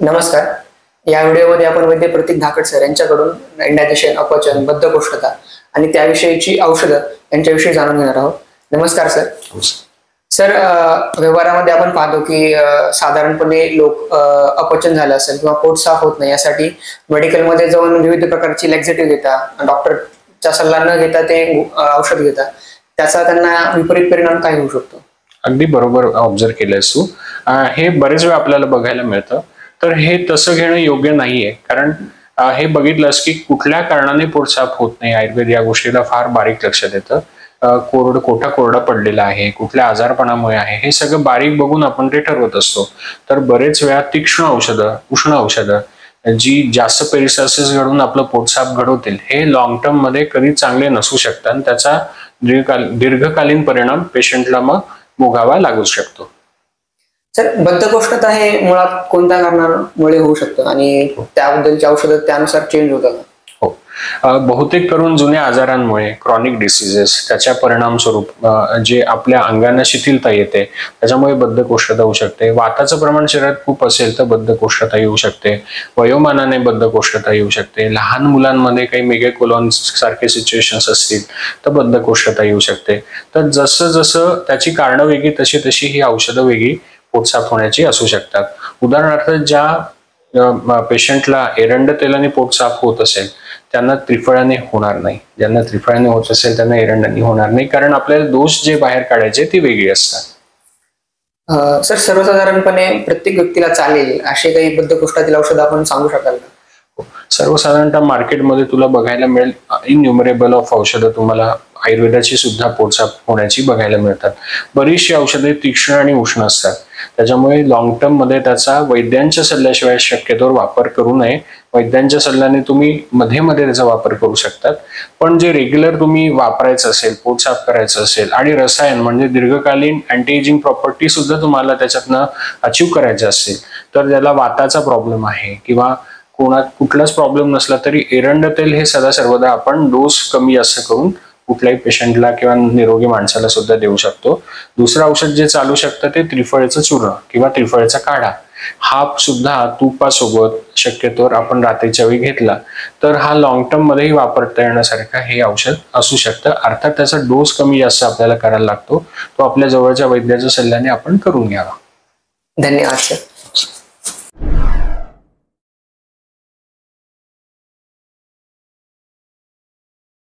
नमस्कार. या व्हिडिओमध्ये आपण वैद्य प्रतीक धाकड सर यांच्याकडून इंडायजेशन, अपचन, बद्धकोष्ठता आणि त्याविषयीची औषधं यांच्याविषयी जाणून घेणार आहोत. नमस्कार सर. सर, व्यवहारामध्ये आपण पाहतो की साधारणपणे लोक अपचन झालं असेल किंवा पोट साफ होत नाही यासाठी मेडिकलमध्ये जाऊन विविध प्रकारची लॅक्झेटिव्ह घेतात, डॉक्टरचा सल्ला न घेता ते औषध घेतात. त्याचा त्यांना विपरीत परिणाम काय होऊ शकतो? अगदी बरोबर ऑब्झर्व केलंस तू. हे बरेच वेळा आपल्याला बघायला मिळतं. तर हे तसं घेणं योग्य नाहीये, कारण हे बघितलंस की कुठल्या कारणाने पोट साफ होत नाही. आयुर्वेद या गोष्टीला फार बारीक लक्ष देतं. कोठा कोरडा पडलेला आहे, कुठल्या आजारपणामुळे आहे, हे सगळं बारीक बघून आपण ते ठरवत असतो. तर बरेच वेळा तीक्ष्ण औषधं, उष्ण औषधं जी जास्त पेरिस्टाल्सिस घडून आपलं पोट साफ घडवतील, हे लॉंग टर्म मध्ये कधी चांगले नसू शकतात आणि त्याचा दीर्घकालीन परिणाम पेशंटला मग भोगावा लागू शकतो. सर, बद्धकोष्ठता हे मुळात कोणत्या कारणामुळे होऊ शकतं आणि त्याबद्दलची औषधं त्यानुसार चेंज होतात? हो, बहुतेक करून जुन्या आजारांमुळे, क्रॉनिक डिसीजेस, त्याच्या परिणाम स्वरूप जे आपल्या अंगांना शिथिलता येते त्याच्यामुळे बद्धकोष्ठता होऊ शकते. वाताचं प्रमाण शरीरात खूप असेल तर बद्धकोष्ठता येऊ शकते. वयोमानाने बद्धकोष्ठता येऊ शकते. लहान मुलांमध्ये काही मेगाकोलॉन सारखे सिच्युएशन्स असतील तर बद्धकोष्ठता येऊ शकते. तर जसं जसं त्याची कारणं वेगळी तशी तशी ही औषधं वेगळी पोट साफ होण्याची असू शकतात. उदाहरणार्थ, ज्या पेशंटला एरंड तेलाने पोट साफ होत असेल त्यांना त्रिफळाने होणार नाही. ज्यांना त्रिफळाने होत असेल त्यांना एरंडाने होणार नाही, कारण आपल्याला दोष जे बाहेर काढायचे ती वेगळी असतात. सर, सर्वसाधारणपणे प्रत्येक व्यक्तीला चालेल असे काही बद्धकोष्ठातील औषधं आपण सांगू शकाल का? सर्वसाधारणतः मार्केटमध्ये तुला बघायला मिळेल इनन्युमरेबल ऑफ औषधं तुम्हाला आयुर्वेदाची सुद्धा पोट साफ होण्याची बघायला मिळतात. बरीचशी औषधे तीक्ष्ण आणि उष्ण असतात, त्याच्यामुळे लॉंग टर्म मध्ये त्याचा वैद्यांच्या सल्ल्याशिवाय शक्यतोवर वापर करू नये. वैद्यांच्या सल्ल्याने तुम्ही मध्ये मध्ये त्याचा वापर करू शकतात, पण जे रेग्युलर तुम्ही वापरायचं असेल, पोट साफ करायचं असेल आणि रसायन म्हणजे दीर्घकालीन अँटी एजिंग प्रॉपर्टी सुद्धा तुम्हाला त्याच्यातनं अचीव्ह करायचं असेल, तर ज्याला वाताचा प्रॉब्लेम आहे किंवा कुठलाच प्रॉब्लेम नसला तरी एरंड तेल हे सदा सर्वदा आपण डोस कमी जास्त करून कुठल्याही पेशंटला किंवा निरोगी माणसाला सुद्धा देऊ शकतो. दुसरं औषध जे चालू शकतं ते त्रिफळेचं चूर्ण किंवा त्रिफळेचा काढा. हा सुद्धा तुपासोबत शक्यतोवर आपण रात्रीच्या वेळी घेतला तर हा लॉंग टर्म मध्येही वापरता येण्यासारखं हे औषध असू शकतं. अर्थात त्याचा डोस कमी जास्त आपल्याला करायला लागतो, तो आपल्या जवळच्या वैद्याच्या सल्ल्याने आपण करून घ्यावा. धन्यवाद सर.